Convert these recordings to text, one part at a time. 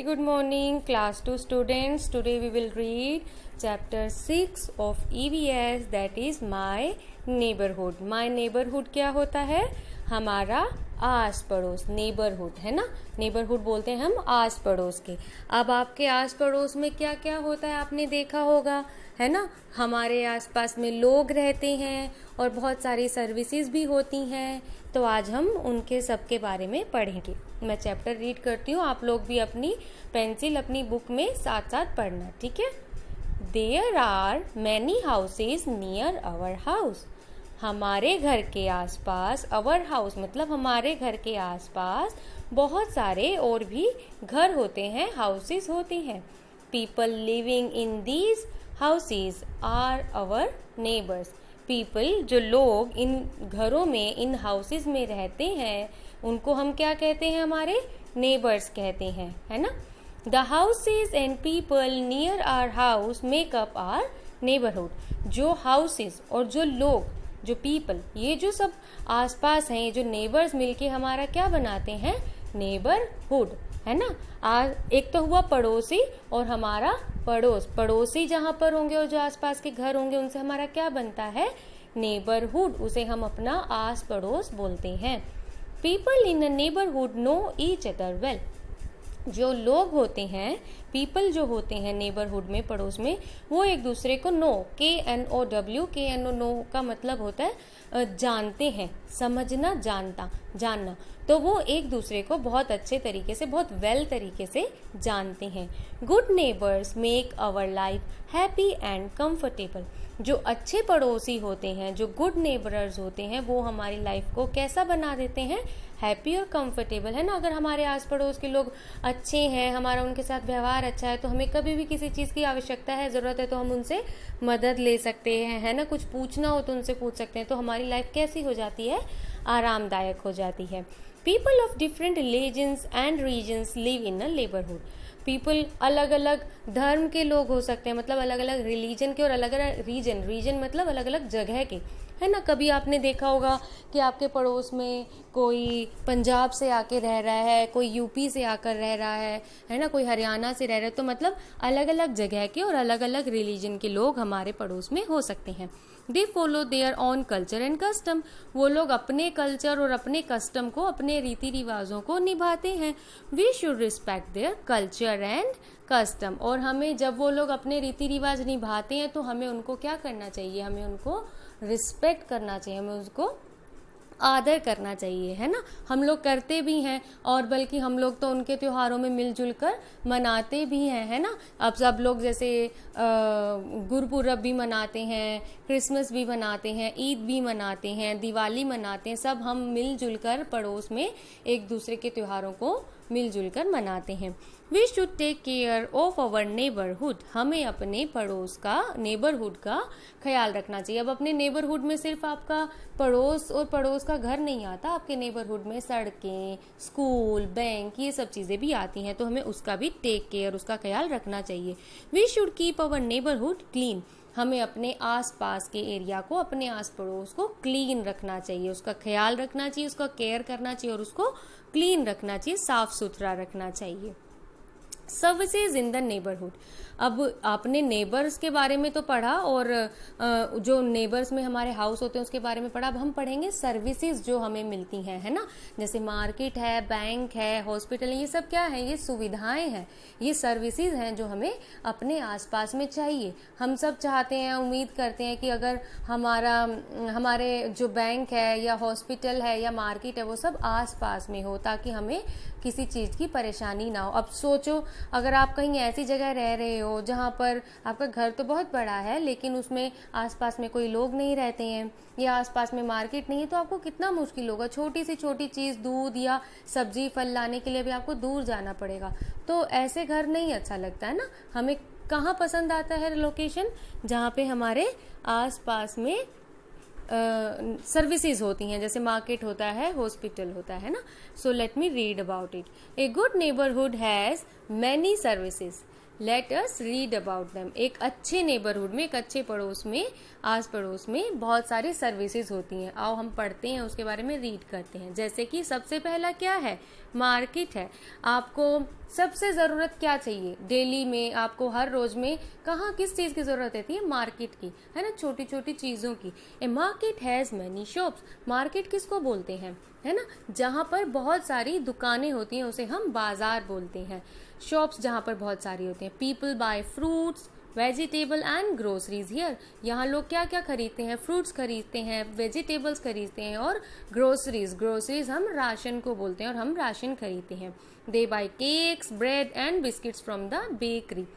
Good morning, class 2 students. Today we will read chapter 6 of EVS, that is my neighborhood. My neighborhood क्या होता है? हमारा आस पड़ोस, neighbourhood है ना. नेबरहुड बोलते हैं हम आस पड़ोस के. अब आपके आस पड़ोस में क्या क्या होता है आपने देखा होगा, है ना. हमारे आसपास में लोग रहते हैं और बहुत सारी सर्विसेज भी होती हैं. तो आज हम उनके सब के बारे में पढ़ेंगे. मैं चैप्टर रीड करती हूँ, आप लोग भी अपनी पेंसिल अपनी बुक में साथ साथ पढ़ना, ठीक है. There are many houses near our house. हमारे घर के आसपास, अवर हाउस मतलब हमारे घर के आसपास बहुत सारे और भी घर होते हैं, हाउसेस होते हैं. People living in these houses are our neighbours. People जो लोग इन घरों में, इन हाउसेस में रहते हैं, उनको हम क्या कहते हैं? हमारे नेबर्स कहते हैं, है ना. The houses and people near our house make up our neighbourhood. जो हाउसेस और जो लोग, जो पीपल, ये जो सब आसपास हैं, ये जो नेबर्स मिलके हमारा क्या बनाते हैं? नेबरहुड, है ना. एक तो हुआ पड़ोसी और हमारा पड़ोस. पड़ोसी जहां पर होंगे और जो आसपास के घर होंगे उनसे हमारा क्या बनता है? नेबरहुड. उसे हम अपना आस पड़ोस बोलते हैं. People in a neighbourhood know each other well. जो लोग होते हैं, पीपल जो होते हैं नेबरहुड में, पड़ोस में, वो एक दूसरे को नो, KNOW, नो का मतलब होता है जानते हैं, समझना, जानना. तो वो एक दूसरे को बहुत अच्छे तरीके से, बहुत वेल तरीके से जानते हैं. Good neighbours make our life happy and comfortable. जो अच्छे पड़ोसी होते हैं, जो गुड नेबरर्स होते हैं, वो हमारी लाइफ को कैसा बना देते हैं? हैप्पी और कंफर्टेबल, है ना. अगर हमारे आस पड़ोस के लोग अच्छे हैं, हमारा उनके साथ व्यवहार अच्छा है, तो हमें कभी भी किसी चीज़ की आवश्यकता है, ज़रूरत है, तो हम उनसे मदद ले सकते हैं, है ना. कुछ पूछना हो तो उनसे पूछ सकते हैं. तो हमारी लाइफ कैसी हो जाती है? आरामदायक हो जाती है. People of different religions and regions live in a neighbourhood. People अलग अलग धर्म के लोग हो सकते हैं, मतलब अलग अलग रिलीजन के, और अलग अलग रीजन मतलब अलग अलग जगह के, है ना. कभी आपने देखा होगा कि आपके पड़ोस में कोई पंजाब से आके रह रहा है, कोई यूपी से आकर रह रहा है ना, कोई हरियाणा से रह रहा है. तो मतलब अलग अलग जगह के और अलग अलग रिलीजन के लोग हमारे पड़ोस में हो सकते हैं. They follow their own culture and custom. वो लोग अपने कल्चर और अपने कस्टम को, अपने रीति रिवाजों को निभाते हैं. We should respect their culture and custom. और हमें, जब वो लोग अपने रीति रिवाज निभाते हैं, तो हमें उनको क्या करना चाहिए? हमें उनको रिस्पेक्ट करना चाहिए, हमें उसको आदर करना चाहिए, है ना. हम लोग करते भी हैं, और बल्कि हम लोग तो उनके त्योहारों में मिलजुल कर मनाते भी हैं, है ना. अब सब लोग जैसे गुरपुरब भी मनाते हैं, क्रिसमस भी मनाते हैं, ईद भी मनाते हैं, दिवाली मनाते हैं. सब हम मिलजुल कर पड़ोस में एक दूसरे के त्योहारों को मिलजुल कर मनाते हैं. We should take care of our neighbourhood. हमें अपने पड़ोस का, नेबरहुड का ख्याल रखना चाहिए. अब अपने नेबरहुड में सिर्फ आपका पड़ोस और पड़ोस का घर नहीं आता, आपके नेबरहुड में सड़कें, स्कूल, बैंक, ये सब चीज़ें भी आती हैं. तो हमें उसका भी टेक केयर, उसका ख्याल रखना चाहिए. We should keep our neighbourhood clean. हमें अपने आसपास के एरिया को, अपने आस पड़ोस को क्लीन रखना चाहिए, उसका ख्याल रखना चाहिए, उसका केयर करना चाहिए और उसको क्लीन रखना चाहिए, साफ सुथरा रखना चाहिए. Services in the neighbourhood. अब आपने नेबर्स के बारे में तो पढ़ा, और जो नेबर्स में हमारे हाउस होते हैं उसके बारे में पढ़ा. अब हम पढ़ेंगे सर्विसेज जो हमें मिलती हैं, है ना. जैसे मार्केट है, बैंक है, हॉस्पिटल है, ये सब क्या है? ये सुविधाएं हैं, ये सर्विसेज हैं जो हमें अपने आसपास में चाहिए. हम सब चाहते हैं, उम्मीद करते हैं कि अगर हमारे जो बैंक है या हॉस्पिटल है या मार्केट है, वो सब आसपास में हो, ताकि हमें किसी चीज़ की परेशानी ना हो. अब सोचो, अगर आप कहीं ऐसी जगह रह रहे हो जहाँ पर आपका घर तो बहुत बड़ा है, लेकिन उसमें आसपास में कोई लोग नहीं रहते हैं, या आसपास में मार्केट नहीं है, तो आपको कितना मुश्किल होगा. छोटी सी छोटी चीज़, दूध या सब्जी फल लाने के लिए भी आपको दूर जाना पड़ेगा. तो ऐसे घर नहीं अच्छा लगता, है ना. हमें कहाँ पसंद आता है लोकेशन? जहाँ पे हमारे आसपास में सर्विसेज होती हैं, जैसे मार्केट होता है, हॉस्पिटल होता है ना. So let me read about it. A good neighbourhood has many services. Let us read about them. एक अच्छे नेबरहुड में, एक अच्छे पड़ोस में, आस पड़ोस में बहुत सारी सर्विसेज होती हैं। आओ हम पढ़ते हैं, उसके बारे में रीड करते हैं। जैसे कि सबसे पहला क्या है, मार्केट है। आपको सबसे ज़रूरत क्या चाहिए डेली में, आपको हर रोज में कहाँ किस चीज़ की ज़रूरत रहती है, मार्केट की, है ना, छोटी छोटी चीज़ों की। A market has many shops. Market किसको बोलते हैं, है ना, जहाँ पर बहुत सारी दुकानें होती हैं उसे हम बाजार बोलते हैं। शॉप्स जहाँ पर बहुत सारी होती हैं। People buy fruits, vegetable and groceries here. यहाँ लोग क्या क्या खरीदते हैं, फ्रूट्स खरीदते हैं, वेजिटेबल्स खरीदते हैं और ग्रोसरीज, ग्रोसरीज हम राशन को बोलते हैं और हम राशन खरीदते हैं। They buy cakes, bread and biscuits from the bakery.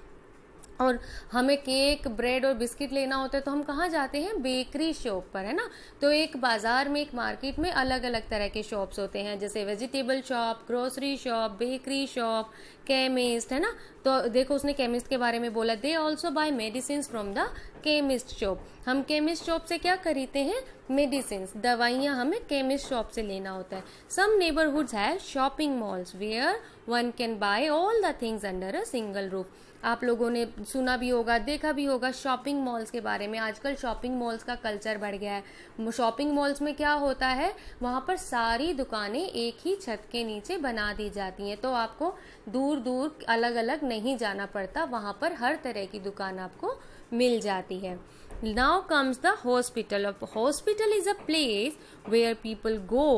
और हमें केक, ब्रेड और बिस्किट लेना होता है तो हम कहाँ जाते हैं, बेकरी शॉप पर, है ना। तो एक बाजार में, एक मार्केट में अलग अलग तरह के शॉप्स होते हैं, जैसे vegetable shop, grocery shop, bakery shop, chemist, है ना। तो देखो उसने केमिस्ट के बारे में बोला, they also buy medicine from the chemist shop. हम केमिस्ट शॉप से क्या खरीदते हैं, मेडिसिन, दवाइयाँ हमें केमिस्ट शॉप से लेना होता है। Some neighbourhoods have shopping malls where one can buy all the things under a single roof. आप लोगों ने सुना भी होगा, देखा भी होगा शॉपिंग मॉल्स के बारे में। आजकल शॉपिंग मॉल्स का कल्चर बढ़ गया है। शॉपिंग मॉल्स में क्या होता है, वहाँ पर सारी दुकानें एक ही छत के नीचे बना दी जाती हैं, तो आपको दूर दूर अलग अलग नहीं जाना पड़ता, वहाँ पर हर तरह की दुकान आपको मिल जाती है। Now comes the hospital. A hospital is a place where people go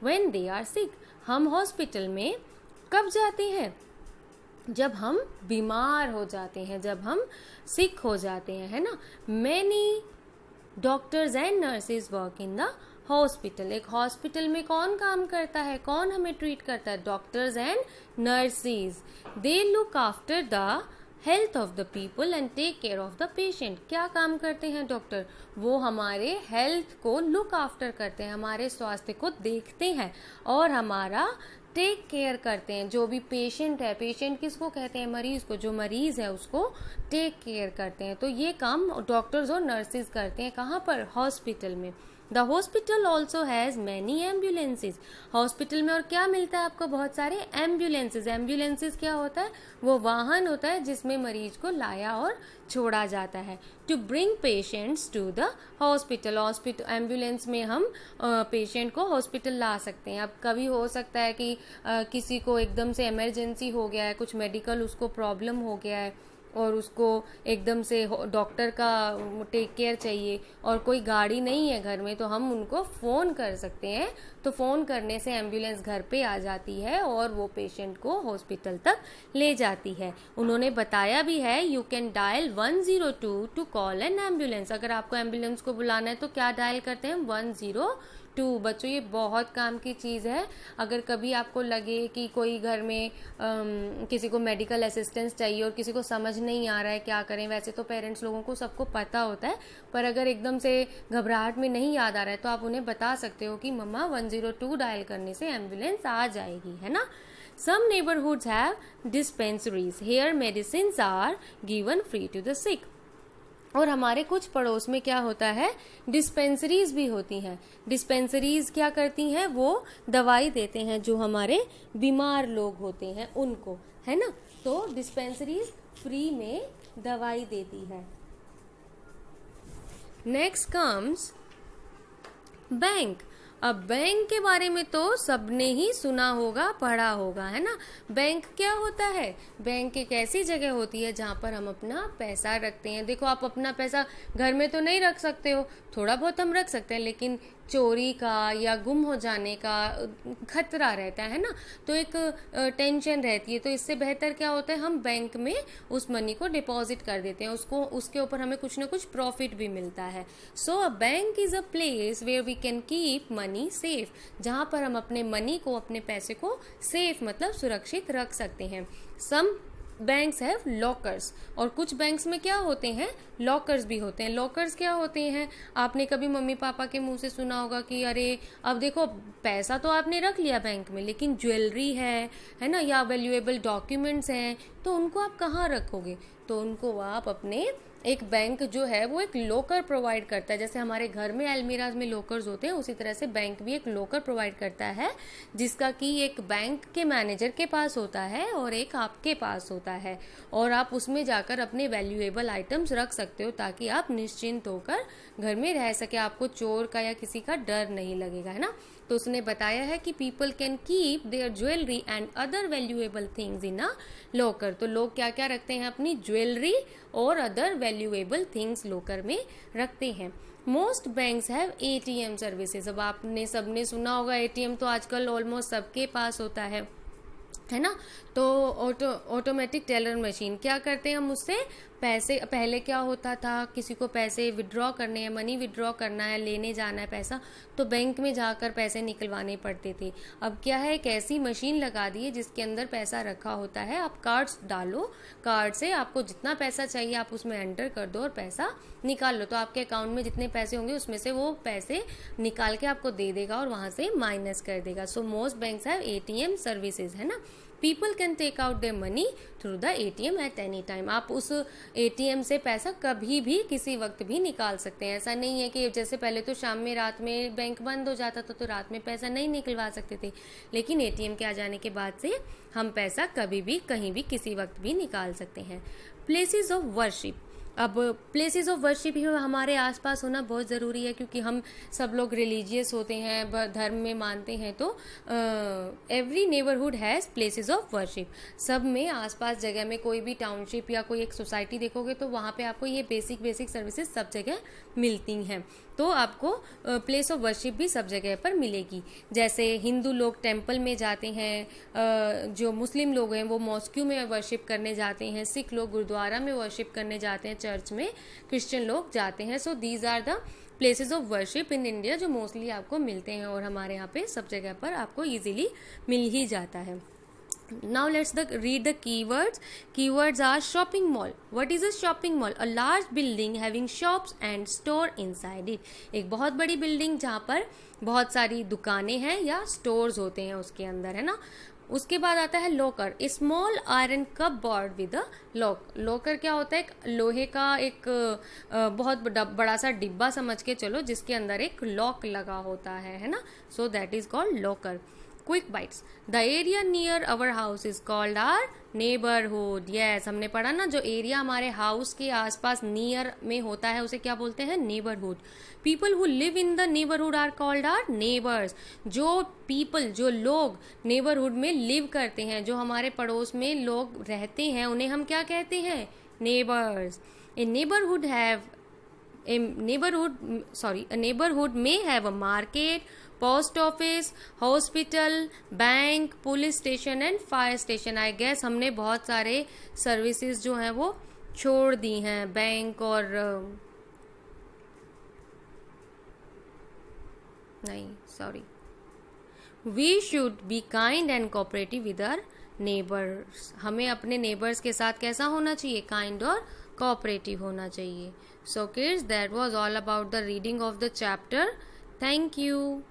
when they are sick. हम हॉस्पिटल में कब जाते हैं, जब हम बीमार हो जाते हैं, जब हम सिक हो जाते हैं, है ना। Many doctors and nurses work in the hospital. एक हॉस्पिटल में कौन काम करता है, कौन हमें ट्रीट करता है, doctors and nurses. They look after the health of the people and take care of the patient. क्या काम करते हैं डॉक्टर, वो हमारे हेल्थ को लुक आफ्टर करते हैं, हमारे स्वास्थ्य को देखते हैं और हमारा टेक केयर करते हैं। जो भी पेशेंट है, पेशेंट किसको कहते हैं, मरीज को, जो मरीज है उसको टेक केयर करते हैं। तो ये काम डॉक्टर्स और नर्सेज करते हैं, कहाँ पर, हॉस्पिटल में। The hospital also has many ambulances. Hospital में और क्या मिलता है आपको, बहुत सारे एम्बुलेंसेज। एम्बुलेंसेज क्या होता है, वो वाहन होता है जिसमें मरीज को लाया और छोड़ा जाता है। To bring patients to the hospital. Hospital ambulance में हम पेशेंट को हॉस्पिटल ला सकते हैं। अब कभी हो सकता है कि किसी को एकदम से इमरजेंसी हो गया है, कुछ मेडिकल उसको प्रॉब्लम हो गया है और उसको एकदम से डॉक्टर का टेक केयर चाहिए और कोई गाड़ी नहीं है घर में, तो हम उनको फ़ोन कर सकते हैं। तो फ़ोन करने से एम्बुलेंस घर पे आ जाती है और वो पेशेंट को हॉस्पिटल तक ले जाती है। उन्होंने बताया भी है, you can dial 102 to call an ambulance. अगर आपको एम्बुलेंस को बुलाना है तो क्या डायल करते हैं, 102। बच्चों ये बहुत काम की चीज़ है। अगर कभी आपको लगे कि कोई घर में किसी को मेडिकल असिस्टेंस चाहिए और किसी को समझ नहीं आ रहा है क्या करें, वैसे तो पेरेंट्स लोगों को सबको पता होता है, पर अगर एकदम से घबराहट में नहीं याद आ रहा है तो आप उन्हें बता सकते हो कि मम्मा 102 डायल करने से एम्बुलेंस आ जाएगी, है ना। Some neighborhoods have dispensaries. Here medicines are given free to the sick. और हमारे कुछ पड़ोस में क्या होता है, डिस्पेंसरीज भी होती हैं। डिस्पेंसरीज क्या करती हैं, वो दवाई देते हैं जो हमारे बीमार लोग होते हैं उनको, है ना। तो डिस्पेंसरीज फ्री में दवाई देती है। Next comes bank. अब बैंक के बारे में तो सबने ही सुना होगा, पढ़ा होगा, है ना। बैंक क्या होता है, बैंक एक ऐसी जगह होती है जहाँ पर हम अपना पैसा रखते हैं। देखो आप अपना पैसा घर में तो नहीं रख सकते हो, थोड़ा बहुत हम रख सकते हैं, लेकिन चोरी का या गुम हो जाने का खतरा रहता है ना, तो एक टेंशन रहती है। तो इससे बेहतर क्या होता है, हम बैंक में उस मनी को डिपॉजिट कर देते हैं, उसको उसके ऊपर हमें कुछ ना कुछ प्रॉफिट भी मिलता है। So a bank is a place where we can keep money safe, जहाँ पर हम अपने मनी को, अपने पैसे को सेफ मतलब सुरक्षित रख सकते हैं। सम बैंक्स हैव लॉकर्स, और कुछ बैंक्स में क्या होते हैं, लॉकर्स भी होते हैं। लॉकर्स क्या होते हैं, आपने कभी मम्मी पापा के मुंह से सुना होगा कि अरे अब देखो पैसा तो आपने रख लिया बैंक में, लेकिन ज्वेलरी है ना, या वैल्यूएबल डॉक्यूमेंट्स हैं, तो उनको आप कहाँ रखोगे, तो उनको आप अपने एक बैंक जो है वो एक लॉकर प्रोवाइड करता है। जैसे हमारे घर में अलमीराज में लॉकर्स होते हैं, उसी तरह से बैंक भी एक लॉकर प्रोवाइड करता है, जिसका कि एक बैंक के मैनेजर के पास होता है और एक आपके पास होता है, और आप उसमें जाकर अपने वैल्यूएबल आइटम्स रख सकते हो ताकि आप निश्चिंत होकर घर में रह सके, आपको चोर का या किसी का डर नहीं लगेगा, है ना। तो उसने बताया है कि people can keep their jewellery and other valuable things in a locker. तो लोग क्या क्या रखते हैं, अपनी ज्वेलरी और अदर वैल्यूएबल थिंग्स लॉकर में रखते हैं। Most banks have ATM services. अब आपने सबने सुना होगा एटीएम तो आजकल ऑलमोस्ट सबके पास होता है ना। तो ऑटोमेटिक टेलर मशीन, क्या करते हैं हम उससे पैसे, पहले क्या होता था, किसी को पैसे विड्रॉ करने हैं, मनी विड्रॉ करना है, लेने जाना है पैसा, तो बैंक में जाकर पैसे निकलवाने पड़ते थे। अब क्या है, एक ऐसी मशीन लगा दी है जिसके अंदर पैसा रखा होता है, आप कार्ड्स डालो, कार्ड से आपको जितना पैसा चाहिए आप उसमें एंटर कर दो और पैसा निकाल लो, तो आपके अकाउंट में जितने पैसे होंगे उसमें से वो पैसे निकाल के आपको दे देगा और वहां से माइनस कर देगा। So most banks have ATM services, है ना। People can take out their money through the ATM at any time. आप उस एटीएम से पैसा कभी भी किसी वक्त भी निकाल सकते हैं। ऐसा नहीं है कि जैसे पहले तो शाम में रात में बैंक बंद हो जाता था तो रात में पैसा नहीं निकलवा सकते थे, लेकिन एटीएम के आ जाने के बाद से हम पैसा कभी भी कहीं भी किसी वक्त भी निकाल सकते हैं। प्लेसेस ऑफ वर्शिप, अब प्लेसेस ऑफ वर्शिप ही हमारे आसपास होना बहुत ज़रूरी है, क्योंकि हम सब लोग रिलीजियस होते हैं, धर्म में मानते हैं, तो every neighbourhood has places of worship. सब में आसपास जगह में कोई भी टाउनशिप या कोई एक सोसाइटी देखोगे तो वहाँ पे आपको ये बेसिक सर्विसेज सब जगह मिलती हैं, तो आपको प्लेस ऑफ वर्शिप भी सब जगह पर मिलेगी। जैसे हिंदू लोग टेम्पल में जाते हैं, जो मुस्लिम लोग हैं वो मॉस्क्यू में वर्शिप करने जाते हैं, सिख लोग गुरुद्वारा में वर्शिप करने जाते हैं, चर्च में क्रिश्चियन लोग जाते हैं। So these are the places of worship in India जो मोस्टली आपको मिलते हैं और हमारे यहाँ पे सब जगह पर आपको इजीली मिल ही जाता है। Now let's read the keywords. Keywords are shopping mall. What is a shopping mall? A large building having shops and store inside it. एक बहुत बड़ी बिल्डिंग जहाँ पर बहुत सारी दुकानें हैं या स्टोर्स होते हैं उसके अंदर, है ना। उसके बाद आता है locker, small iron cup board with a lock. Locker क्या होता है, एक लोहे का एक बहुत बड़ा सा डिब्बा समझ के चलो जिसके अंदर एक लॉक लगा होता है ना। So that is called locker. Quick bytes, the area near our house is called are neighbourhood. Yes, हमने पढ़ा ना, जो एरिया हमारे हाउस के आसपास नियर में होता है उसे क्या बोलते हैं, neighbourhood. People who live in the neighbourhood are called our neighbours. जो पीपल, जो लोग नेबरहुड में लिव करते हैं, जो हमारे पड़ोस में लोग रहते हैं, उन्हें हम क्या कहते हैं, neighbours. A neighbourhood may have a market, post office, hospital, bank, police station and fire station. I guess हमने बहुत सारे सर्विसेज जो हैं वो छोड़ दी हैं, बैंक और नहीं sorry, we should be kind and cooperative with our neighbours. हमें अपने नेबर्स के साथ कैसा होना चाहिए, काइंड और कोऑपरेटिव होना चाहिए। So kids, that was all about the reading of the chapter. Thank you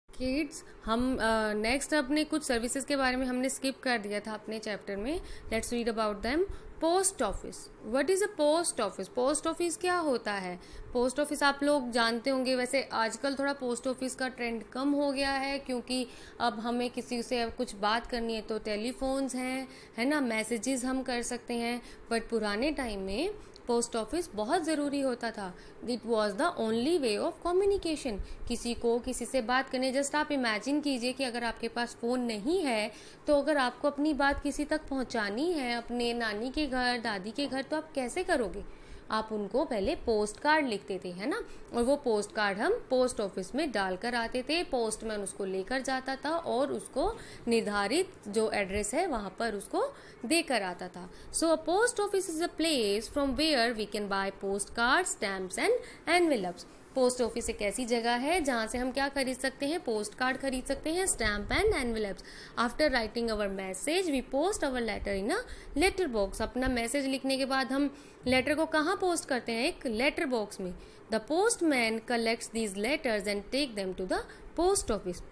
kids. हम नेक्स्ट अपने कुछ सर्विसेज के बारे में हमने स्किप कर दिया था अपने चैप्टर में। Let's read about them. Post office, what is a post office? Post office क्या होता है? पोस्ट ऑफिस आप लोग जानते होंगे, वैसे आजकल थोड़ा पोस्ट ऑफिस का ट्रेंड कम हो गया है, क्योंकि अब हमें किसी से कुछ बात करनी है तो टेलीफोन्स हैं, है ना, मैसेजेस हम कर सकते हैं। बट पुराने टाइम में पोस्ट ऑफिस बहुत ज़रूरी होता था। It was the only way of communication. किसी को किसी से बात करने, जस्ट आप इमेजिन कीजिए कि अगर आपके पास फ़ोन नहीं है तो अगर आपको अपनी बात किसी तक पहुंचानी है, अपने नानी के घर, दादी के घर, तो आप कैसे करोगे? आप उनको पहले पोस्ट कार्ड लिखते थे, है ना, और वो पोस्ट कार्ड हम पोस्ट ऑफिस में डालकर आते थे। पोस्टमैन उसको लेकर जाता था और उसको निर्धारित जो एड्रेस है वहां पर उसको देकर आता था। So a post office is a place from where we can buy post card, stamps and envelopes. Post office एक ऐसी जगह है जहां से हम क्या खरीद सकते हैं, पोस्ट कार्ड खरीद सकते हैं, stamp and envelopes. After writing our message we post our letter in a letter box. अपना मैसेज लिखने के बाद हम लेटर को कहाँ पोस्ट करते हैं, एक लेटर बॉक्स में। The postman collects these letters and take them to the post office.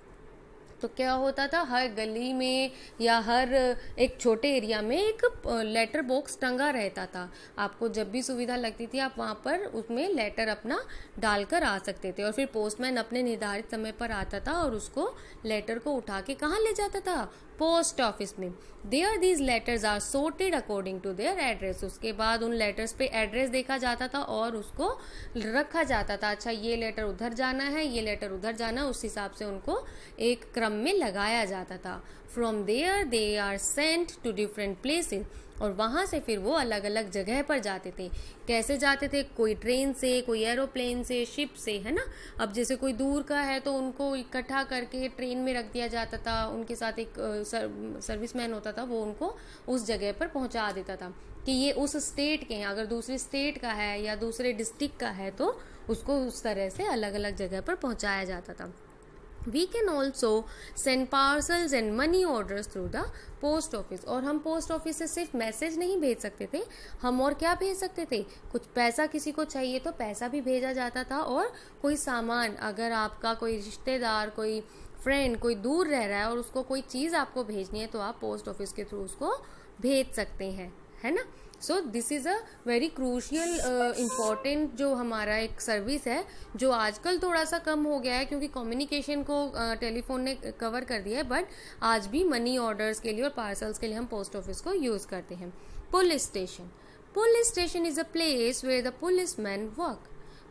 तो क्या होता था, हर गली में या हर एक छोटे एरिया में एक लेटर बॉक्स टंगा रहता था। आपको जब भी सुविधा लगती थी आप वहाँ पर उसमें लेटर अपना डालकर आ सकते थे, और फिर पोस्टमैन अपने निर्धारित समय पर आता था और उसको लेटर को उठा के कहाँ ले जाता था, पोस्ट ऑफिस में। There these letters are sorted according to their address. उसके बाद उन लेटर्स पे एड्रेस देखा जाता था और उसको रखा जाता था, अच्छा ये लेटर उधर जाना है, ये लेटर उधर जाना है, उस हिसाब से उनको एक क्रम में लगाया जाता था। From there they are sent to different places, और वहाँ से फिर वो अलग अलग जगह पर जाते थे। कैसे जाते थे, कोई ट्रेन से, कोई एरोप्लेन से, शिप से, है ना। अब जैसे कोई दूर का है तो उनको इकट्ठा करके ट्रेन में रख दिया जाता था, उनके साथ एक सर्विसमैन होता था, वो उनको उस जगह पर पहुंचा देता था कि ये उस स्टेट के हैं। अगर दूसरी स्टेट का है या दूसरे डिस्ट्रिक्ट का है तो उसको उस तरह से अलग अलग जगह पर पहुंचाया जाता था। We can also send parcels and money orders through the post office। और हम पोस्ट ऑफिस से सिर्फ मैसेज नहीं भेज सकते थे, हम और क्या भेज सकते थे, कुछ पैसा किसी को चाहिए तो पैसा भी भेजा जाता था, और कोई सामान, अगर आपका कोई रिश्तेदार, कोई फ्रेंड कोई दूर रह रहा है और उसको कोई चीज़ आपको भेजनी है तो आप पोस्ट ऑफिस के थ्रू उसको भेज सकते हैं, है ना। So this is a very crucial important जो हमारा एक सर्विस है, जो आजकल थोड़ा सा कम हो गया है क्योंकि कम्युनिकेशन को टेलीफोन ने कवर कर दिया है, बट आज भी मनी ऑर्डर्स के लिए और पार्सल्स के लिए हम पोस्ट ऑफिस को यूज़ करते हैं। Police station. Police station is a place where the policeman work.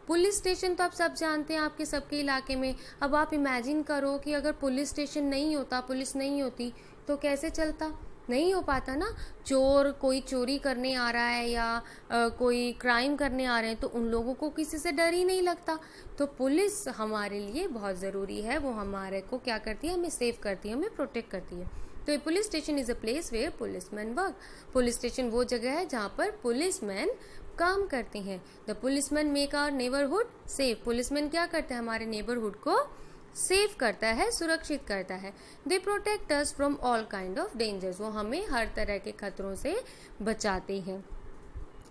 Police station तो आप सब जानते हैं आपके सबके इलाके में। अब आप इमेजिन करो कि अगर पुलिस स्टेशन नहीं होता, पुलिस नहीं होती, तो कैसे चलता, नहीं हो पाता ना। चोर कोई चोरी करने आ रहा है या कोई क्राइम करने आ रहे हैं तो उन लोगों को किसी से डर ही नहीं लगता। तो पुलिस हमारे लिए बहुत ज़रूरी है, वो हमारे को क्या करती है, हमें सेव करती है, हमें प्रोटेक्ट करती है। तो police station is a place where policeman work. Police station वो जगह है जहाँ पर पुलिसमैन काम करते हैं। The policeman make our neighbourhood safe. Policeman क्या करते हैं, हमारे नेबरहुड को सेव करता है, सुरक्षित करता है। They protect us from all kind of dangers. वो हमें हर तरह के खतरों से बचाते हैं।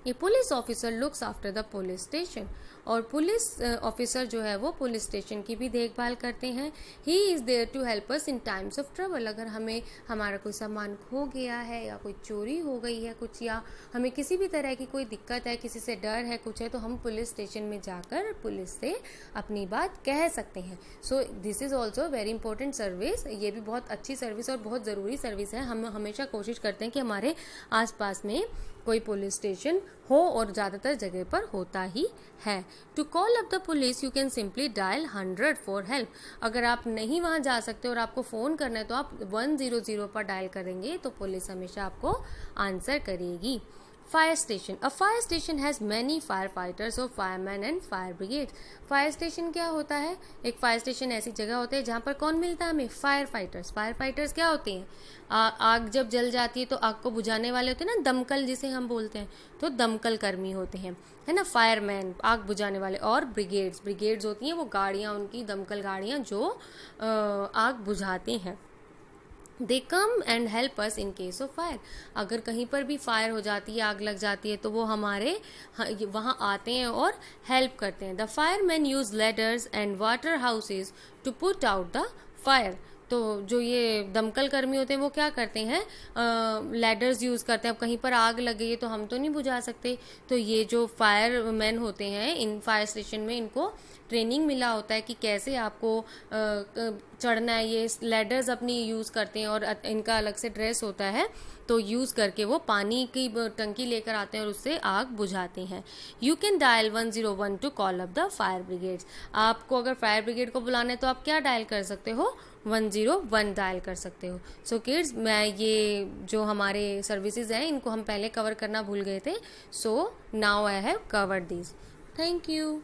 ये police officer looks after the police station. और पुलिस ऑफिसर जो है वो पुलिस स्टेशन की भी देखभाल करते हैं। He is there to help us in times of trouble. अगर हमें हमारा कोई सामान खो गया है या कोई चोरी हो गई है कुछ, या हमें किसी भी तरह की कोई दिक्कत है, किसी से डर है, कुछ है, तो हम पुलिस स्टेशन में जाकर पुलिस से अपनी बात कह सकते हैं। So this is also very important service. ये भी बहुत अच्छी सर्विस और बहुत ज़रूरी सर्विस है। हम हमेशा कोशिश करते हैं कि हमारे आसपास में कोई पुलिस स्टेशन हो, और ज़्यादातर जगह पर होता ही है। To call up the police you can simply dial 100 for help. अगर आप नहीं वहाँ जा सकते और आपको फ़ोन करना है तो आप 100 पर डायल करेंगे तो पुलिस हमेशा आपको आंसर करेगी। Fire station. A fire station has many fire fighters और fireman and fire brigade. Fire station क्या होता है, एक फायर स्टेशन ऐसी जगह होती है जहाँ पर कौन मिलता है हमें, फायर फाइटर्स। फायर फाइटर्स क्या होते हैं, आग जब जल जाती है तो आग को बुझाने वाले होते हैं ना, दमकल जिसे हम बोलते हैं, तो दमकल कर्मी होते हैं, है ना, फायरमैन आग बुझाने वाले। और ब्रिगेड्स, ब्रिगेड्स होती हैं वो गाड़ियाँ, उनकी दमकल गाड़ियाँ जो आग बुझाते हैं। They come and help us in case of fire. अगर कहीं पर भी फायर हो जाती है, आग लग जाती है, तो वो हमारे वहाँ आते हैं और हेल्प करते हैं। The fireman use ladders and water houses to put out the fire. तो जो ये दमकल कर्मी होते हैं वो क्या करते हैं, लैडर्स यूज़ करते हैं। अब कहीं पर आग लग गई है तो हम तो नहीं बुझा सकते, तो ये जो फायरमैन होते हैं इन फायर स्टेशन में, इनको ट्रेनिंग मिला होता है कि कैसे आपको चढ़ना है। ये लैडर्स अपनी यूज़ करते हैं और इनका अलग से ड्रेस होता है, तो यूज़ करके वो पानी की टंकी लेकर आते हैं और उससे आग बुझाते हैं। You can dial 101 to call up the fire brigades. आपको अगर फायर ब्रिगेड को बुलाना है तो आप क्या डायल कर सकते हो, 101 डायल कर सकते हो। सो किड्स, मैं ये जो हमारे सर्विसेज हैं इनको हम पहले कवर करना भूल गए थे, so now I have covered this. Thank you.